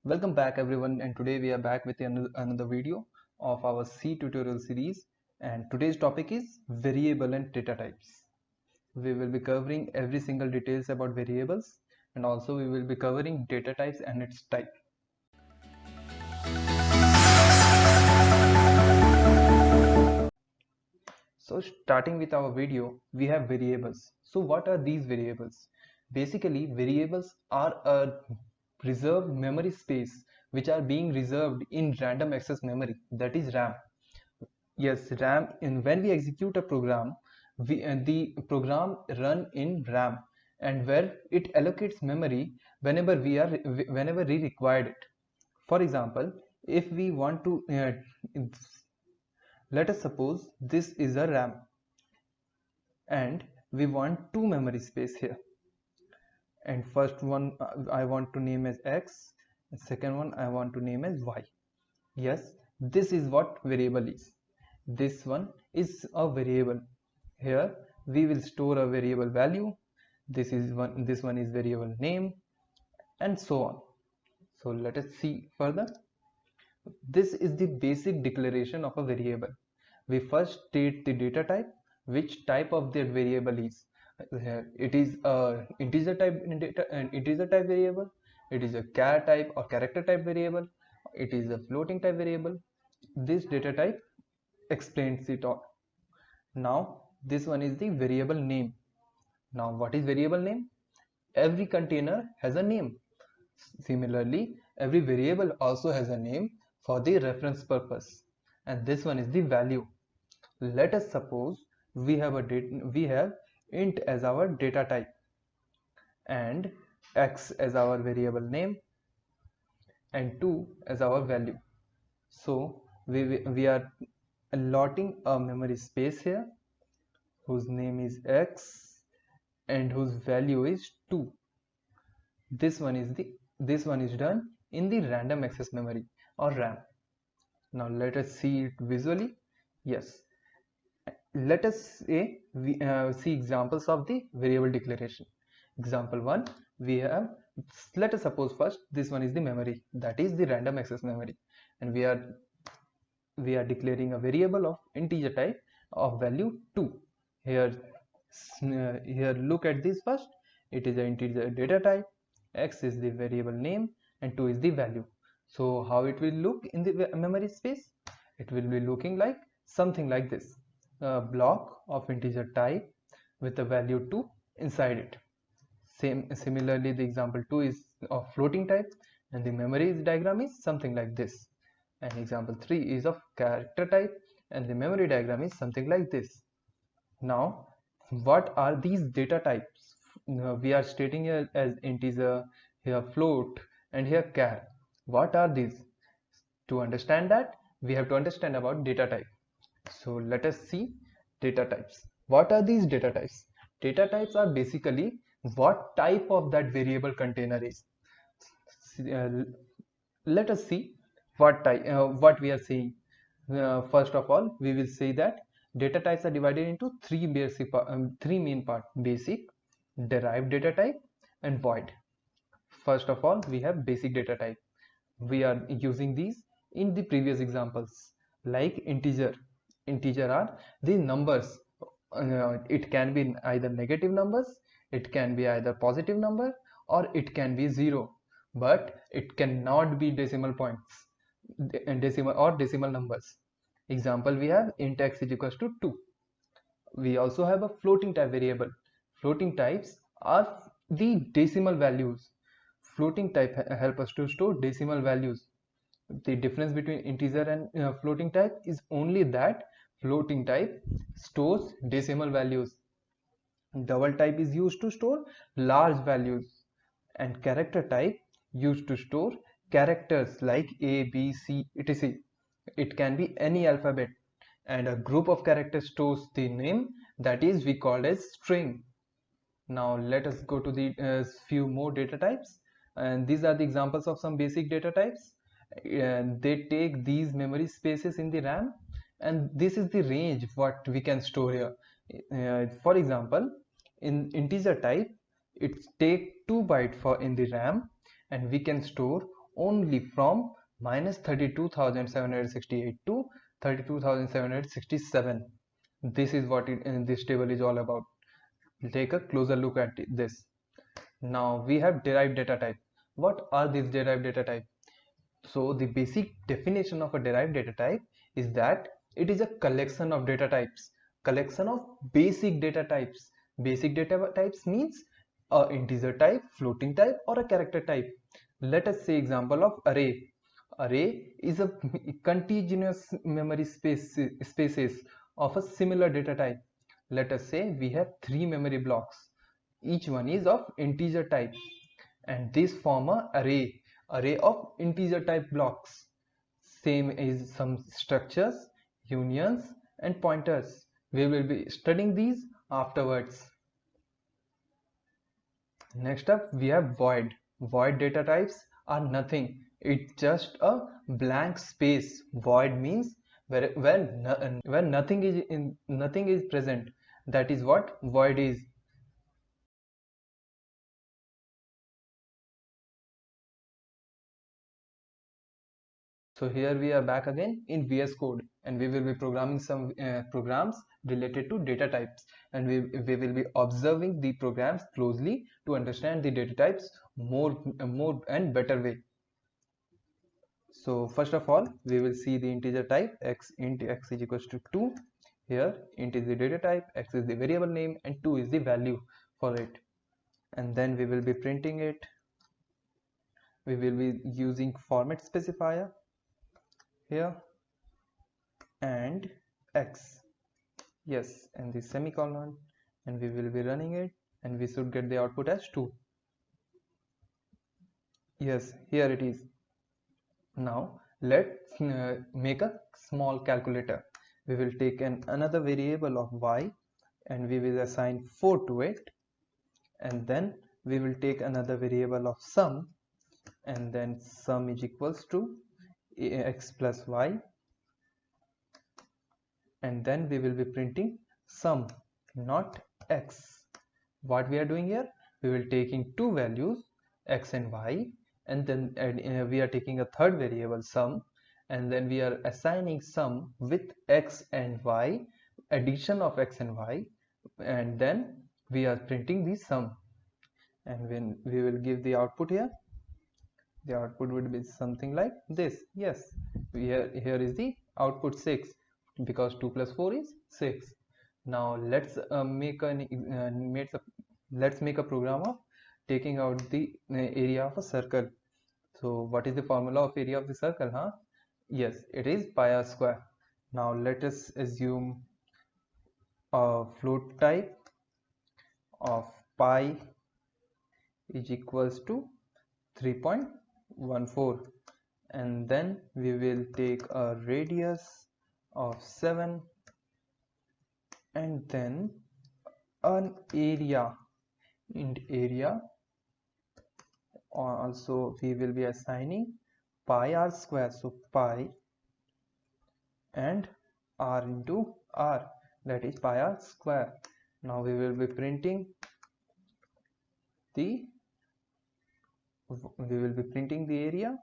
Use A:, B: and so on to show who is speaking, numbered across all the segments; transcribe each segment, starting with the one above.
A: Welcome back everyone, and today we are back with another video of our C tutorial series, and today's topic is variable and data types. We will be covering every single details about variables, and also we will be covering data types and its type. So starting with our video, we have variables. So what are these variables? Basically, variables are a reserved memory space which are being reserved in random access memory, that is RAM. Yes, RAM. In when we execute a program, the program run in RAM, and where it allocates memory whenever we required it. For example, if we want to let us suppose this is a RAM, and we want two memory space here. And first one I want to name as X, and second one I want to name as Y. Yes, this is what variable is. This one is a variable. Here we will store a variable value. This one is variable name, and so on. So let us see further. This is the basic declaration of a variable. We first state the data type, which type of that variable is. It is a integer type variable. It is a char type or character type variable. It is a floating type variable. This data type explains it all. Now this one is the variable name. Now what is variable name? Every container has a name. Similarly, every variable also has a name for the reference purpose. And this one is the value. Let us suppose we have int as our data type and x as our variable name and 2 as our value. So we are allotting a memory space here whose name is x and whose value is 2. This one is done in the random access memory or RAM. Now let us see it visually. Yes, let us say see examples of the variable declaration. Example 1, we have, let us suppose first this one is the memory, that is the random access memory, and we are declaring a variable of integer type of value 2. Here look at this first. It is an integer data type, x is the variable name, and 2 is the value. So how it will look in the memory space? It will be looking like something like this: a block of integer type with the value 2 inside it. Similarly, the example 2 is of floating type, and the memory diagram is something like this. And example 3 is of character type, and the memory diagram is something like this. Now what are these data types? We are stating here as integer, here float, and here char. What are these? To understand that, we have to understand about data type. So let us see data types. What are these data types? Data types are basically what type of that variable container is. Let us see what we are saying. First of all, we will say that data types are divided into three main parts: basic, derived data type, and void. First of all, we have basic data type. We are using these in the previous examples, like integer. Integer are the numbers. It can be either negative numbers, it can be either positive number, or it can be 0, but it cannot be decimal points and decimal numbers. Example, we have int x is equals to 2. We also have a floating type variable. Floating types are the decimal values. Floating type help us to store decimal values. The difference between integer and floating type is only that floating type stores decimal values. Double type is used to store large values, and character type used to store characters like A, B, C, etc. It can be any alphabet, and a group of characters stores the name, that is we called as string. Now let us go to the few more data types, and these are the examples of some basic data types. And they take these memory spaces in the RAM, and this is the range what we can store here. For example, in integer type, it take 2 bytes for in the RAM, and we can store only from minus 32,768 to 32,767. This is what this table is all about. Take a closer look at this. Now we have derived data type. What are these derived data type? So the basic definition of a derived data type is that it is a collection of data types, collection of basic data types. Basic data types means a integer type, floating type, or a character type. Let us say example of array. Array is a continuous memory spaces of a similar data type. Let us say we have 3 memory blocks. Each one is of integer type, and these form a array of integer type blocks. Same is some structures, unions, and pointers. We will be studying these afterwards. Next up we have void. Void data types are nothing. It's just a blank space. Void means where nothing is present. That is what void is. So here we are back again in VS Code, and we will be programming some programs related to data types, and we will be observing the programs closely to understand the data types more and better way. So first of all, we will see the integer type x. Int x is equals to 2. Here int is the data type, x is the variable name, and 2 is the value for it. And then we will be printing it. We will be using format specifier here, and x, yes, and the semicolon, and we will be running it, and we should get the output as 2. Yes, here it is. Now let's make a small calculator. We will take another variable of y, and we will assign 4 to it, and then we will take another variable of sum, and then sum is equals to x plus y, and then we will be printing sum, not x. What we are doing here, we will taking two values x and y, and then we are taking a third variable sum, and then we are assigning sum with x and y, addition of x and y, and then we are printing the sum. And when we will give the output here, the output would be something like this. Yes, here is the output 6, because 2 plus 4 is 6. Now let's make a program of taking out the area of a circle. So what is the formula of area of the circle, huh? Yes, it is pi r square. Now let us assume a float type of pi is equals to 3.14, and then we will take a radius of 7, and then an area, int area, also we will be assigning pi r square, so pi and r into r, that is pi r square. Now we will be printing the area,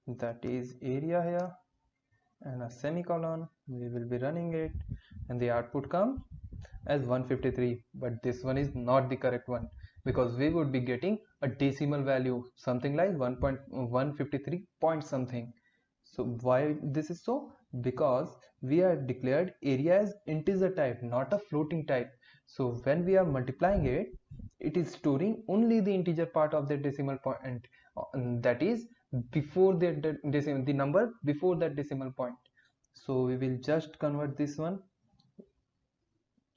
A: that is area here, and a semicolon. We will be running it, and the output comes as 153, but this one is not the correct one, because we would be getting a decimal value, something like 1.153 point something. So why this is so? Because we have declared area as integer type, not a floating type. So when we are multiplying it, it is storing only the integer part of the decimal point, that is before the number before that decimal point. So we will just convert this one,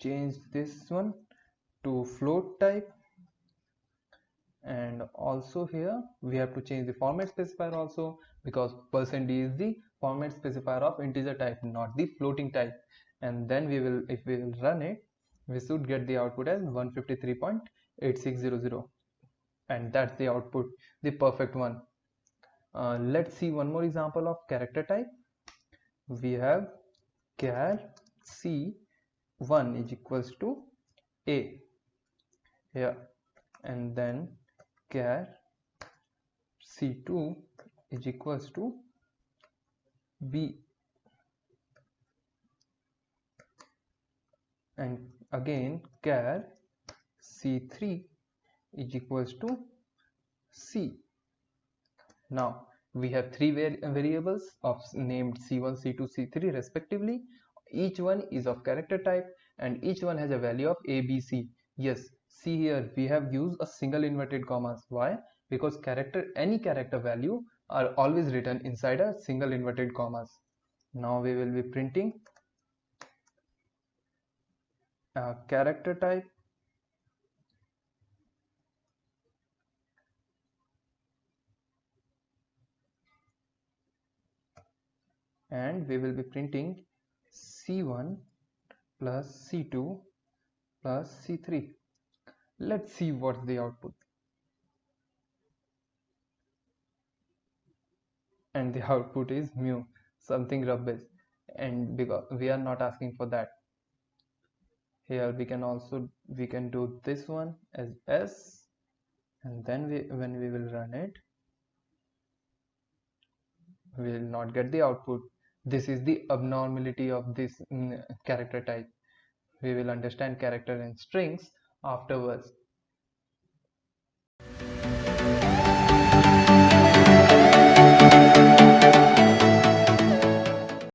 A: change this one to float type, and also here we have to change the format specifier also, because %d is the format specifier of integer type, not the floating type. And then we will, if we will run it, we should get the output as 153.8600, and that's the output, the perfect one. Let's see one more example of character type. We have char c1 is equals to a here, and then char c2 is equals to B, and again char C3 is equals to C. Now we have three variables of named C1, C2, C3 respectively. Each one is of character type and each one has a value of A, B, C. Yes, see here we have used a single inverted commas. Why? Because any character value are always written inside a single inverted commas. Now we will be printing a character type and we will be printing C1 plus C2 plus C3. Let's see what's the output. And the output is mu, something rubbish, and because we are not asking for that. Here we can do this one as S, and then when we will run it, we will not get the output. This is the abnormality of this character type. We will understand character and strings afterwards.